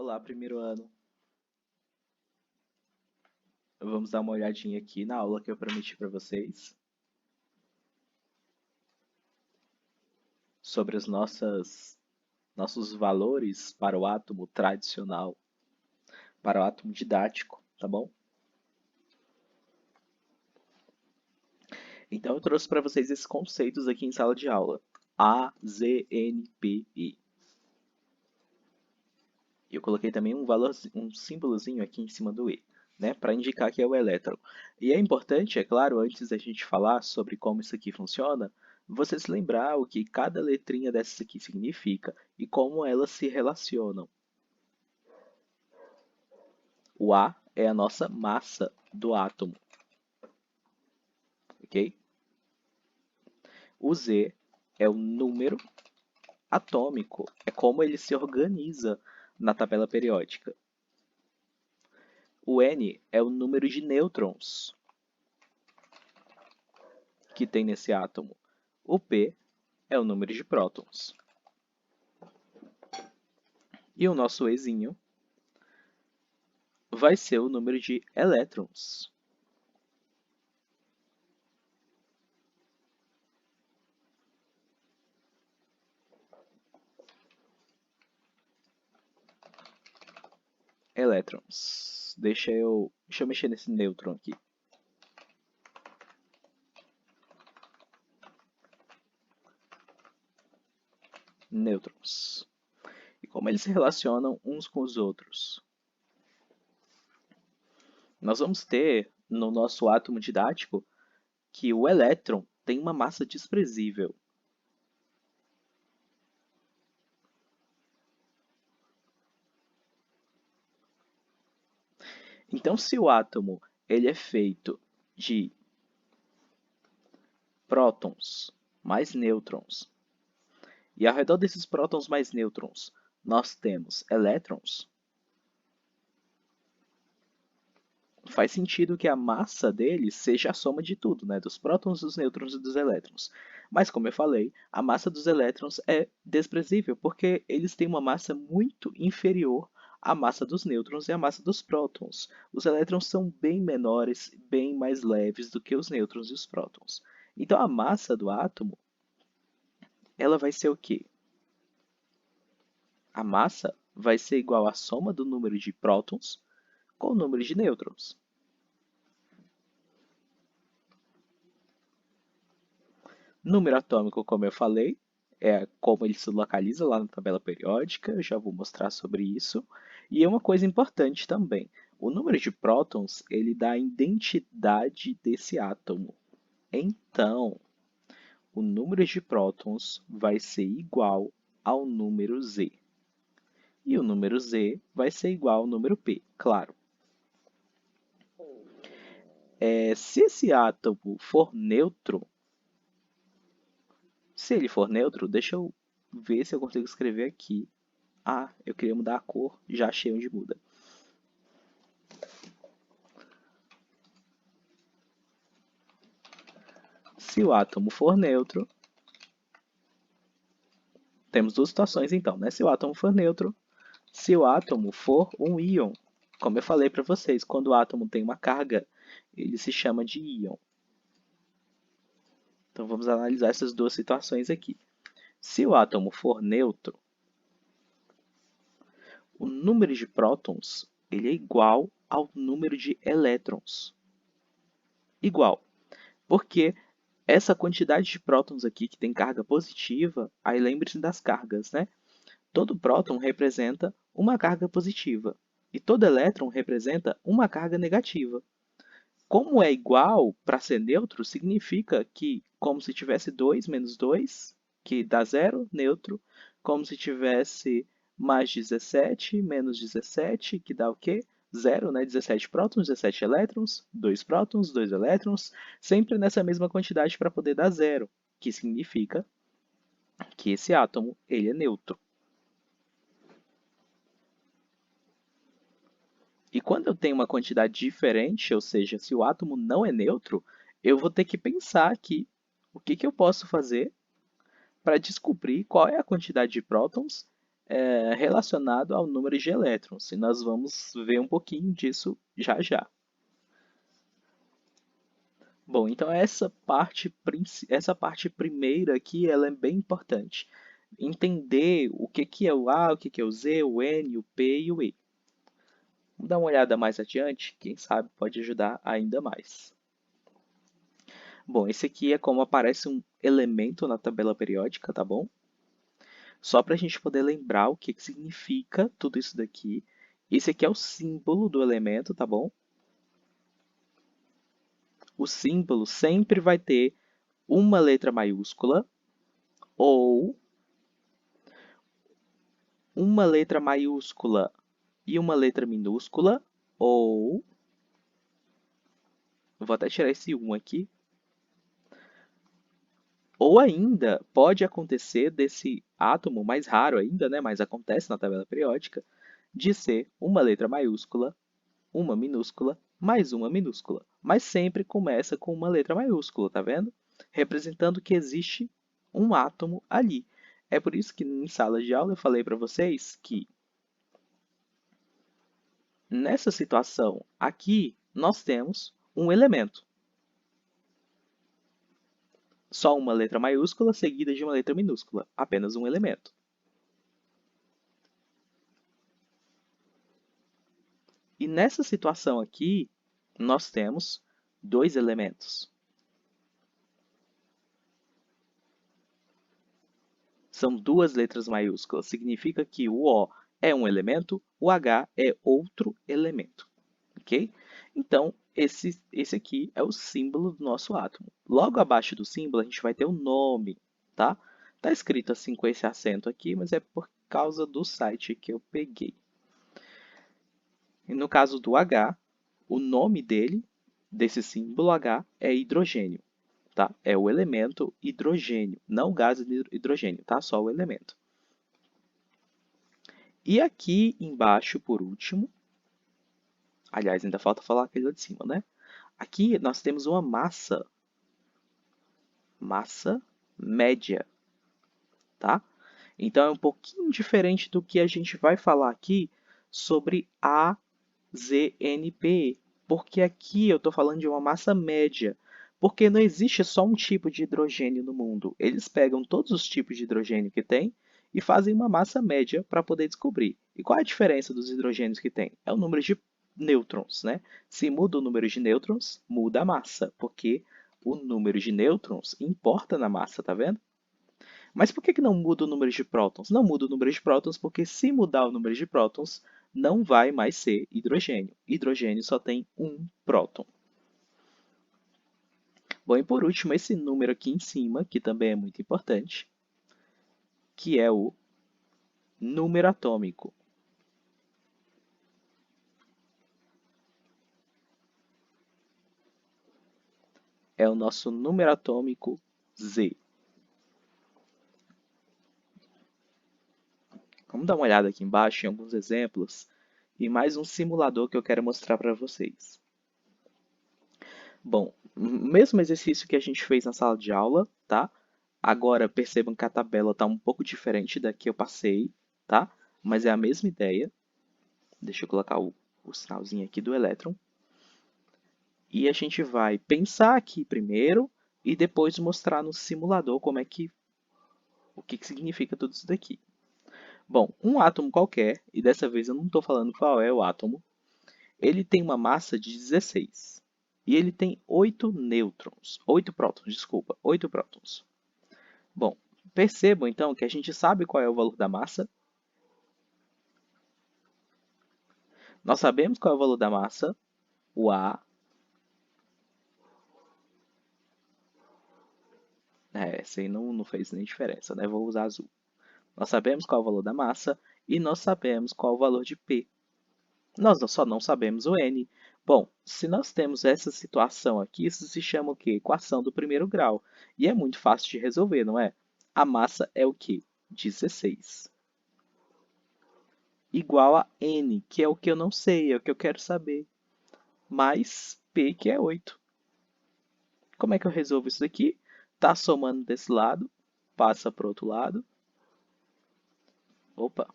Olá, primeiro ano. Vamos dar uma olhadinha aqui na aula que eu prometi para vocês sobre os nossos valores para o átomo tradicional, para o átomo didático, tá bom? Então eu trouxe para vocês esses conceitos aqui em sala de aula. A, Z, N, P, I. E eu coloquei também um símbolozinho aqui em cima do E, né, para indicar que é o elétron. E é importante, é claro, antes da gente falar sobre como isso aqui funciona, você se lembrar o que cada letrinha dessas aqui significa e como elas se relacionam. O A é a nossa massa do átomo, ok? O Z é o número atômico, é como ele se organiza na tabela periódica. O N é o número de nêutrons que tem nesse átomo. O P é o número de prótons. E o nosso Ezinho vai ser o número de elétrons. Elétrons. Deixa eu mexer nesse nêutron aqui. Nêutrons. E como eles se relacionam uns com os outros? Nós vamos ter no nosso átomo didático que o elétron tem uma massa desprezível. Então, se o átomo ele é feito de prótons mais nêutrons, e ao redor desses prótons mais nêutrons nós temos elétrons, faz sentido que a massa deles seja a soma de tudo, né? Dos prótons, dos nêutrons e dos elétrons. Mas, como eu falei, a massa dos elétrons é desprezível, porque eles têm uma massa muito inferior à massa dos nêutrons e à massa dos prótons. Os elétrons são bem menores, bem mais leves do que os nêutrons e os prótons. Então, a massa do átomo, ela vai ser o quê? A massa vai ser igual à soma do número de prótons com o número de nêutrons. Número atômico, como eu falei, é como ele se localiza lá na tabela periódica, eu já vou mostrar sobre isso. E é uma coisa importante também, o número de prótons, ele dá a identidade desse átomo. Então, o número de prótons vai ser igual ao número Z. E o número Z vai ser igual ao número P, claro. Se esse átomo for neutro, se ele for neutro, deixa eu ver se eu consigo escrever aqui. Ah, eu queria mudar a cor, já achei onde muda. Se o átomo for neutro, temos duas situações então, né? Se o átomo for neutro, se o átomo for um íon, como eu falei para vocês, quando o átomo tem uma carga, ele se chama de íon. Então vamos analisar essas duas situações aqui. Se o átomo for neutro, o número de prótons ele é igual ao número de elétrons. Igual. Porque essa quantidade de prótons aqui que tem carga positiva, aí lembre-se das cargas, né? Todo próton representa uma carga positiva e todo elétron representa uma carga negativa. Como é igual, para ser neutro, significa que, como se tivesse 2 menos 2, que dá zero, neutro, como se tivesse mais 17 menos 17, que dá o quê? Zero, né? 17 prótons, 17 elétrons, 2 prótons, 2 elétrons, sempre nessa mesma quantidade para poder dar zero, que significa que esse átomo ele é neutro. E quando eu tenho uma quantidade diferente, ou seja, se o átomo não é neutro, eu vou ter que pensar aqui o que eu posso fazer para descobrir qual é a quantidade de prótons relacionado ao número de elétrons, e nós vamos ver um pouquinho disso já já. Bom, então essa parte primeira aqui, ela é bem importante. Entender o que é o A, o que é o Z, o N, o P e o E. Vamos dar uma olhada mais adiante, quem sabe pode ajudar ainda mais. Bom, esse aqui é como aparece um elemento na tabela periódica, tá bom? Só para a gente poder lembrar o que significa tudo isso daqui. Esse aqui é o símbolo do elemento, tá bom? O símbolo sempre vai ter uma letra maiúscula ou uma letra maiúscula e uma letra minúscula, ou vou até tirar esse 1 aqui, ou ainda pode acontecer desse átomo mais raro ainda, né, mas acontece na tabela periódica, de ser uma letra maiúscula, uma minúscula, mais uma minúscula. Mas sempre começa com uma letra maiúscula, tá vendo? Representando que existe um átomo ali. É por isso que em sala de aula eu falei para vocês que nessa situação aqui nós temos um elemento. Só uma letra maiúscula seguida de uma letra minúscula, apenas um elemento. E nessa situação aqui, nós temos dois elementos. São duas letras maiúsculas, significa que o O é um elemento, o H é outro elemento, ok? Então, esse aqui é o símbolo do nosso átomo. Logo abaixo do símbolo, a gente vai ter o nome, tá? Tá escrito assim com esse acento aqui, mas é por causa do site que eu peguei. E no caso do H, o nome dele, desse símbolo H, é hidrogênio, tá? É o elemento hidrogênio, não o gás hidrogênio, tá? Só o elemento. E aqui embaixo, por último, aliás, ainda falta falar aquele lá de cima, né? Aqui nós temos uma massa média, tá? Então é um pouquinho diferente do que a gente vai falar aqui sobre AZNP, porque aqui eu estou falando de uma massa média, porque não existe só um tipo de hidrogênio no mundo. Eles pegam todos os tipos de hidrogênio que tem e fazem uma massa média para poder descobrir. E qual é a diferença dos hidrogênios que tem? É o número de nêutrons, né? Se muda o número de nêutrons, muda a massa, porque o número de nêutrons importa na massa, tá vendo? Mas por que não muda o número de prótons? Não muda o número de prótons porque se mudar o número de prótons, não vai mais ser hidrogênio. Hidrogênio só tem um próton. Bom, e por último, esse número aqui em cima, que também é muito importante, que é o número atômico. É o nosso número atômico Z. Vamos dar uma olhada aqui embaixo em alguns exemplos e mais um simulador que eu quero mostrar para vocês. Bom, o mesmo exercício que a gente fez na sala de aula, tá? Agora percebam que a tabela está um pouco diferente da que eu passei, tá? Mas é a mesma ideia. Deixa eu colocar o sinalzinho aqui do elétron. E a gente vai pensar aqui primeiro e depois mostrar no simulador como é que, o que significa tudo isso daqui. Bom, um átomo qualquer, e dessa vez eu não estou falando qual é o átomo, ele tem uma massa de 16. E ele tem 8 nêutrons, 8 prótons, desculpa, 8 prótons. Bom, percebam então que a gente sabe qual é o valor da massa. Nós sabemos qual é o valor da massa, o A. Esse aí não fez nem diferença, né? Vou usar azul. Nós sabemos qual é o valor da massa e nós sabemos qual é o valor de P. Nós só não sabemos o N. Bom, se nós temos essa situação aqui, isso se chama o quê? Equação do primeiro grau. E é muito fácil de resolver, não é? A massa é o quê? 16. Igual a N, que é o que eu não sei, é o que eu quero saber, mais P, que é 8. Como é que eu resolvo isso daqui? Está somando desse lado, passa para o outro lado. Opa,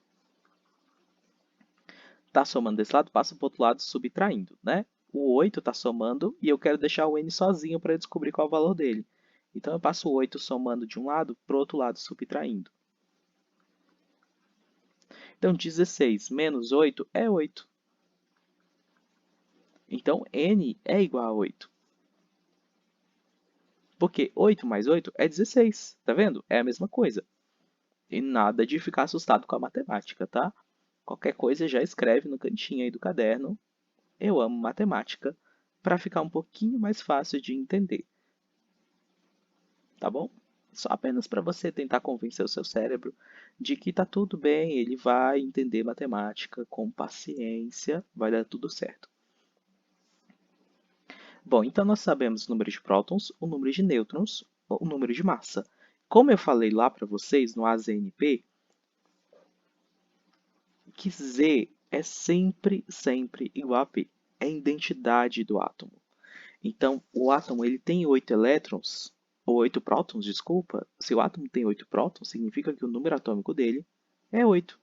está somando desse lado, passa para o outro lado subtraindo, né? O 8 está somando e eu quero deixar o n sozinho para descobrir qual é o valor dele. Então, eu passo o 8 somando de um lado para o outro lado, subtraindo. Então, 16 menos 8 é 8. Então, n é igual a 8. Porque 8 mais 8 é 16, tá vendo? É a mesma coisa. E nada de ficar assustado com a matemática, tá? Qualquer coisa já escreve no cantinho aí do caderno. Eu amo matemática, para ficar um pouquinho mais fácil de entender, tá bom? Só apenas para você tentar convencer o seu cérebro de que tá tudo bem, ele vai entender matemática com paciência, vai dar tudo certo. Bom, então nós sabemos o número de prótons, o número de nêutrons, o número de massa. Como eu falei lá para vocês no AZNP, que Z é sempre igual a P. É a identidade do átomo. Então, o átomo ele tem 8 elétrons, ou 8 prótons, desculpa. Se o átomo tem 8 prótons, significa que o número atômico dele é 8.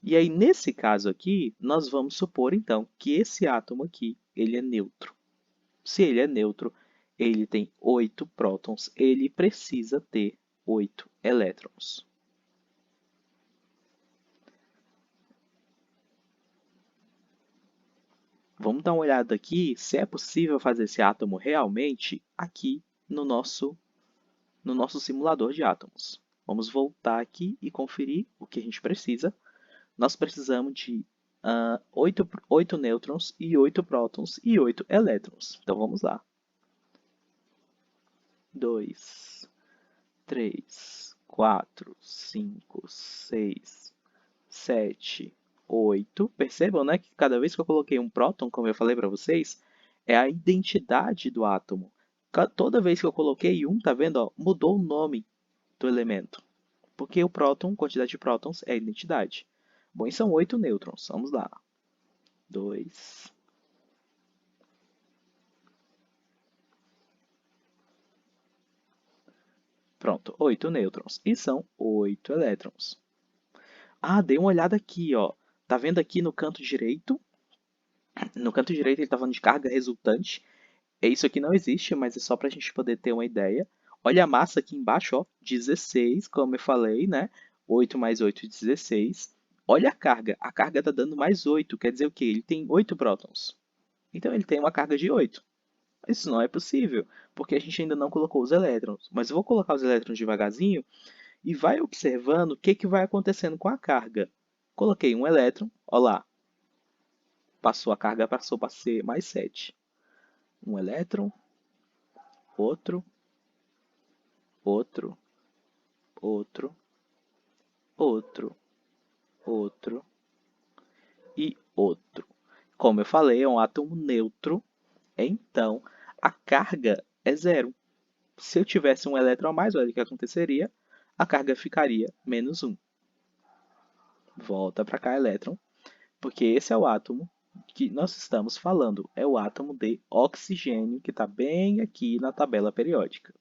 E aí, nesse caso aqui, nós vamos supor, então, que esse átomo aqui, ele é neutro. Se ele é neutro, ele tem 8 prótons, ele precisa ter 8 elétrons. Vamos dar uma olhada aqui se é possível fazer esse átomo realmente aqui no nosso simulador de átomos. Vamos voltar aqui e conferir o que a gente precisa. Nós precisamos de 8 nêutrons e 8 prótons e 8 elétrons. Então vamos lá. 2, 3, 4, 5, 6, 7, 8. Percebam, né, que cada vez que eu coloquei um próton, como eu falei para vocês, é a identidade do átomo. Toda vez que eu coloquei um, tá vendo? Ó, mudou o nome do elemento. Porque o próton, quantidade de prótons, é a identidade. Bom, e são 8 nêutrons. Vamos lá. 2. Pronto, 8 nêutrons. E são 8 elétrons. Ah, dei uma olhada aqui, ó. Tá vendo aqui no canto direito? No canto direito ele está falando de carga resultante. Isso aqui não existe, mas é só para a gente poder ter uma ideia. Olha a massa aqui embaixo, ó, 16, como eu falei, né? 8 mais 8, 16. Olha a carga está dando mais 8, quer dizer o quê? Ele tem 8 prótons. Então ele tem uma carga de 8. Isso não é possível, porque a gente ainda não colocou os elétrons. Mas eu vou colocar os elétrons devagarzinho e vai observando o que vai acontecendo com a carga. Coloquei um elétron, olha lá, a carga passou para ser mais 7. Um elétron, outro, outro, outro, outro, outro e outro. Como eu falei, é um átomo neutro, então a carga é zero. Se eu tivesse um elétron a mais, olha o que aconteceria, a carga ficaria menos 1. Volta para cá, elétron, porque esse é o átomo que nós estamos falando. É o átomo de oxigênio, que está bem aqui na tabela periódica.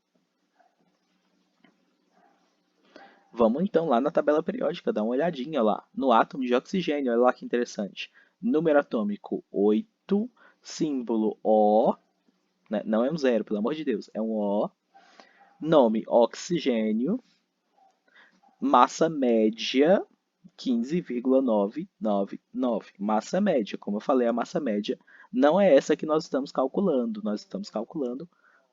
Vamos então lá na tabela periódica, dar uma olhadinha lá no átomo de oxigênio. Olha lá que interessante. Número atômico 8, símbolo O, né? Não é um zero, pelo amor de Deus, é um O. Nome oxigênio, massa média 15,999. Massa média, como eu falei, a massa média não é essa que nós estamos calculando. Nós estamos calculando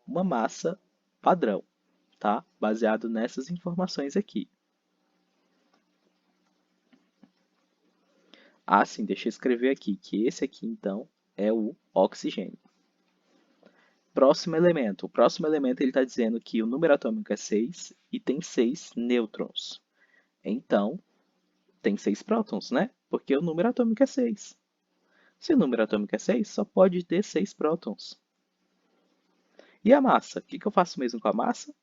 uma massa padrão, tá? Baseado nessas informações aqui. Ah, sim, deixa eu escrever aqui, que esse aqui, então, é o oxigênio. Próximo elemento. O próximo elemento ele está dizendo que o número atômico é 6 e tem 6 nêutrons. Então, tem 6 prótons, né? Porque o número atômico é 6. Se o número atômico é 6, só pode ter 6 prótons. E a massa? O que eu faço mesmo com a massa?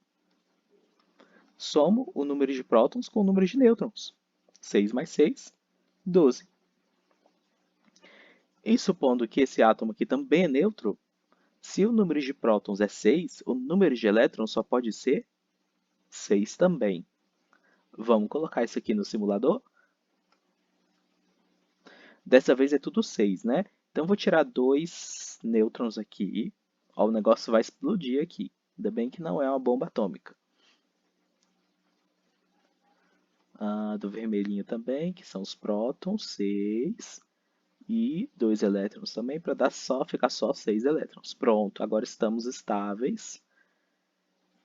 Somo o número de prótons com o número de nêutrons. 6 mais 6, 12. E supondo que esse átomo aqui também é neutro, se o número de prótons é 6, o número de elétrons só pode ser 6 também. Vamos colocar isso aqui no simulador? Dessa vez é tudo 6, né? Então eu vou tirar 2 nêutrons aqui. Ó, o negócio vai explodir aqui. Ainda bem que não é uma bomba atômica. Do vermelhinho também, que são os prótons, 6. E 2 elétrons também, para ficar só 6 elétrons. Pronto, agora estamos estáveis.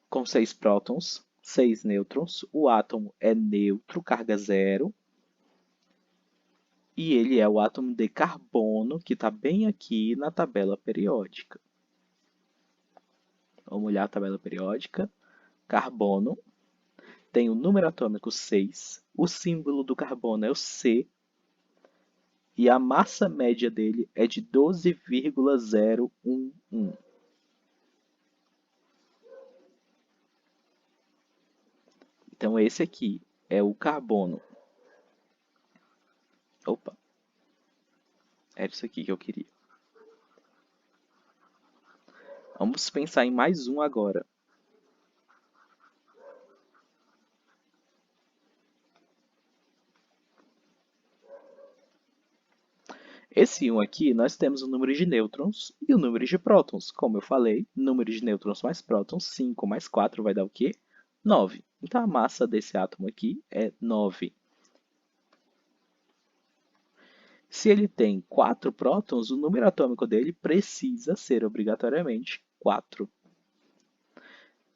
Com 6 prótons, 6 nêutrons. O átomo é neutro, carga zero. E ele é o átomo de carbono, que está bem aqui na tabela periódica. Vamos olhar a tabela periódica. Carbono tem o número atômico 6. O símbolo do carbono é o C. E a massa média dele é de 12,011. Então, esse aqui é o carbono. Opa, era isso aqui que eu queria. Vamos pensar em mais um agora. Esse 1 aqui, nós temos o número de nêutrons e o número de prótons. Como eu falei, número de nêutrons mais prótons, 5 mais 4 vai dar o quê? 9. Então, a massa desse átomo aqui é 9. Se ele tem 4 prótons, o número atômico dele precisa ser obrigatoriamente 4.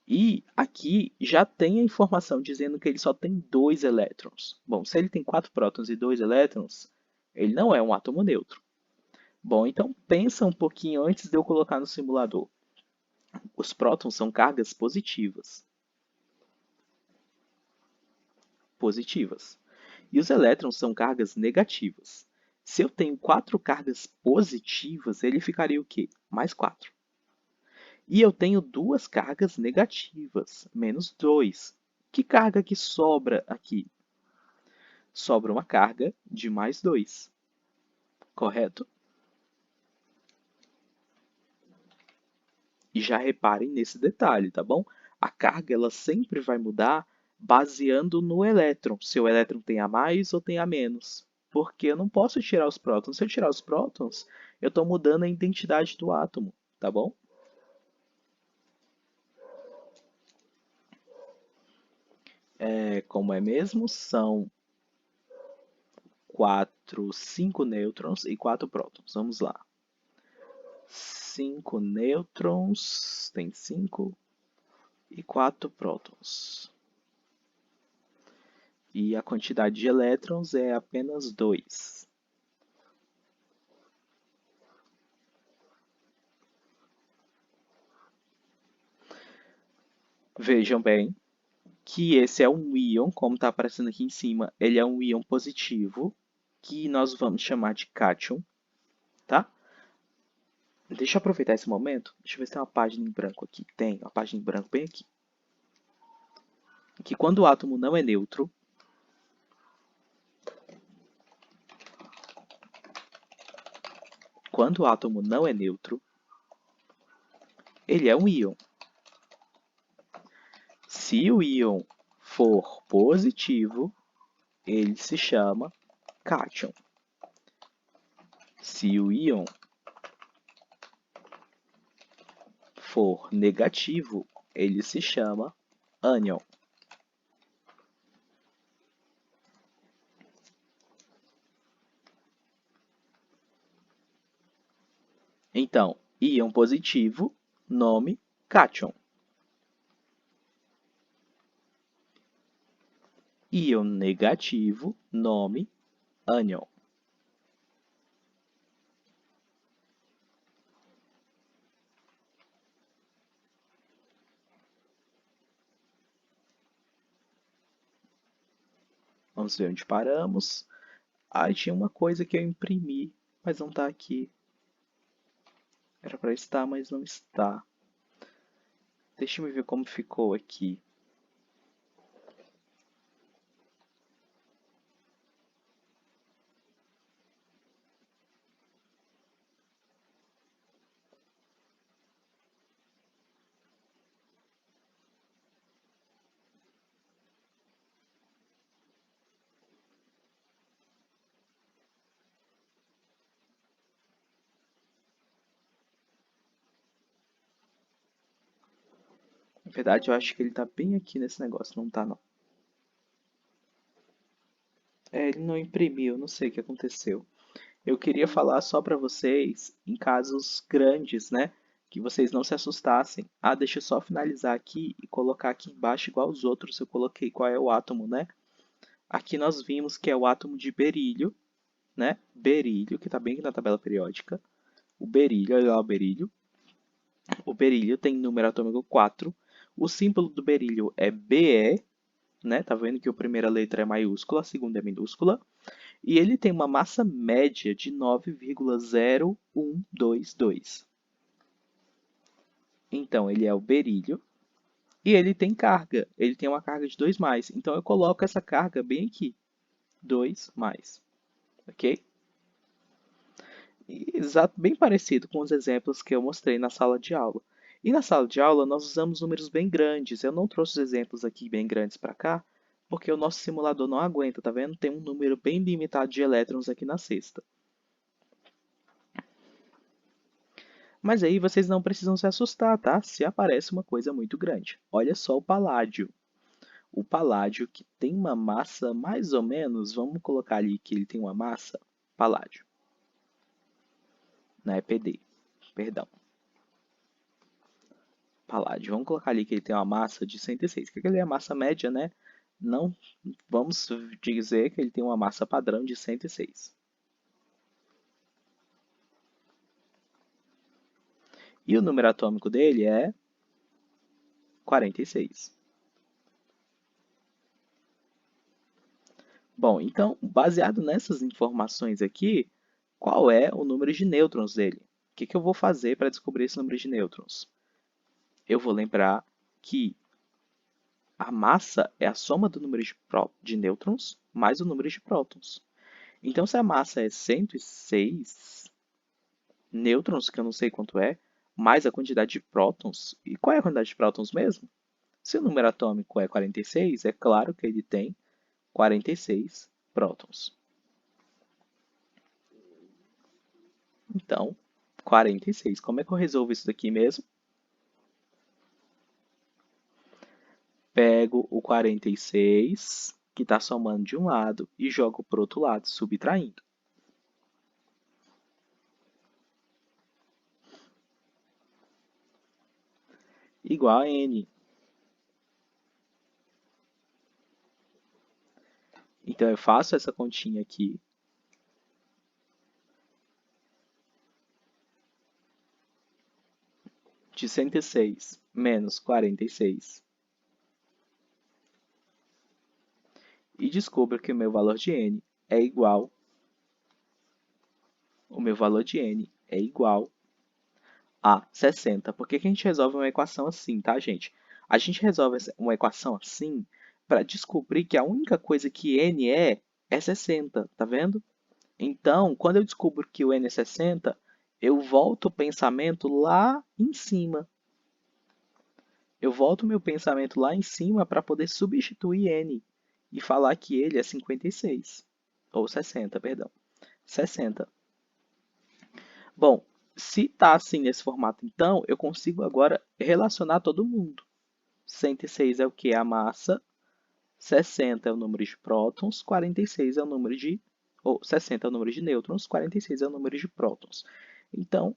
E aqui já tem a informação dizendo que ele só tem 2 elétrons. Bom, se ele tem 4 prótons e 2 elétrons, ele não é um átomo neutro. Bom, então pensa um pouquinho antes de eu colocar no simulador. Os prótons são cargas positivas. Positivas. E os elétrons são cargas negativas. Se eu tenho 4 cargas positivas, ele ficaria o quê? Mais 4. E eu tenho 2 cargas negativas, menos 2. Que carga que sobra aqui? Sobra uma carga de mais 2, correto? E já reparem nesse detalhe, tá bom? A carga ela sempre vai mudar baseando no elétron, se o elétron tem a mais ou tem a menos. Porque eu não posso tirar os prótons. Se eu tirar os prótons, eu estou mudando a identidade do átomo, tá bom? Como é mesmo? São 5 nêutrons e 4 prótons. Vamos lá. 5 nêutrons, tem 5 e 4 prótons. E a quantidade de elétrons é apenas 2. Vejam bem que esse é um íon, como está aparecendo aqui em cima, ele é um íon positivo, que nós vamos chamar de cátion, tá? Deixa eu aproveitar esse momento, deixa eu ver se tem uma página em branco aqui. Tem uma página em branco bem aqui. Que quando o átomo não é neutro, ele é um íon. Se o íon for positivo, ele se chama cátion. Se o íon for negativo, ele se chama ânion. Então, íon positivo, nome cátion. Íon negativo, nome ânion. Vamos ver onde paramos. Tinha uma coisa que eu imprimi, mas não está aqui. Era para estar, mas não está. Deixa eu ver como ficou aqui. verdade, eu acho que ele tá bem aqui nesse negócio, não tá não. É, ele não imprimiu, não sei o que aconteceu. Eu queria falar só para vocês em casos grandes, né? Que vocês não se assustassem. Ah, deixa eu só finalizar aqui e colocar aqui embaixo igual os outros. Eu coloquei qual é o átomo, né? Aqui nós vimos que é o átomo de berílio, né? Berílio, que está bem aqui na tabela periódica. O berílio, olha lá o berílio. O berílio tem número atômico 4. O símbolo do berílio é Be, né? Tá vendo que a primeira letra é maiúscula, a segunda é minúscula. E ele tem uma massa média de 9,0122. Então, ele é o berílio e ele tem carga. Ele tem uma carga de 2 mais. Então, eu coloco essa carga bem aqui. 2 mais. Ok? Exato, bem parecido com os exemplos que eu mostrei na sala de aula. E na sala de aula, nós usamos números bem grandes. Eu não trouxe os exemplos aqui bem grandes para cá, porque o nosso simulador não aguenta, tá vendo? Tem um número bem limitado de elétrons aqui na cesta. Mas aí vocês não precisam se assustar, tá? Se aparece uma coisa muito grande. Olha só o paládio. O paládio que tem uma massa mais ou menos, vamos colocar ali que ele tem uma massa, paládio, não é PD, perdão. Paládio, vamos colocar ali que ele tem uma massa de 106, que ele é a massa média, né? Não, vamos dizer que ele tem uma massa padrão de 106. E o número atômico dele é 46. Bom, então, baseado nessas informações aqui, qual é o número de nêutrons dele? O que eu vou fazer para descobrir esse número de nêutrons? Eu vou lembrar que a massa é a soma do número de nêutrons mais o número de prótons. Então, se a massa é 106 nêutrons, que eu não sei quanto é, mais a quantidade de prótons, e qual é a quantidade de prótons mesmo? Se o número atômico é 46, é claro que ele tem 46 prótons. Então, 46. Como é que eu resolvo isso daqui mesmo? Pego o 46, que está somando de um lado, e jogo para o outro lado, subtraindo. Igual a n. Então, eu faço essa continha aqui. De 106 menos 46. E descubro que o meu valor de n é igual. O meu valor de n é igual a 60. Por que a gente resolve uma equação assim, tá, gente? A gente resolve uma equação assim para descobrir que a única coisa que n é 60, tá vendo? Então, quando eu descubro que o n é 60, eu volto o pensamento lá em cima. Eu volto meu pensamento lá em cima para poder substituir n e falar que ele é 56, ou 60, perdão. 60. Bom, se está assim nesse formato, então, eu consigo agora relacionar todo mundo. 106 é o que? A massa. 60 é o número de prótons. 46 é o número de... Ou 60 é o número de nêutrons. 46 é o número de prótons. Então,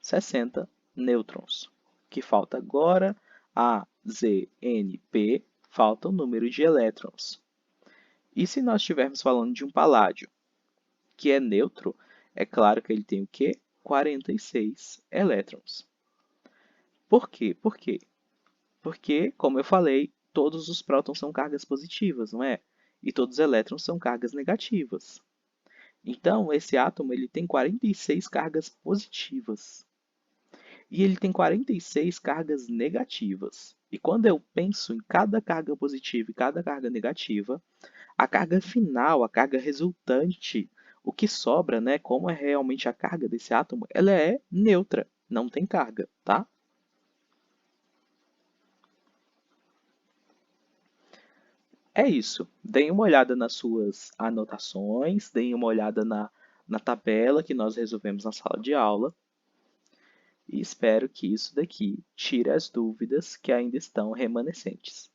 60 nêutrons. O que falta agora? A, Z, N, P. Falta o número de elétrons. E se nós estivermos falando de um paládio que é neutro, é claro que ele tem o quê? 46 elétrons. Por quê? Por quê? Porque, como eu falei, todos os prótons são cargas positivas, não é? E todos os elétrons são cargas negativas. Então, esse átomo ele tem 46 cargas positivas. E ele tem 46 cargas negativas. E quando eu penso em cada carga positiva e cada carga negativa, a carga final, a carga resultante, o que sobra, né, como é realmente a carga desse átomo, ela é neutra, não tem carga, tá? É isso. Deem uma olhada nas suas anotações, deem uma olhada na tabela que nós resolvemos na sala de aula. e espero que isso daqui tire as dúvidas que ainda estão remanescentes.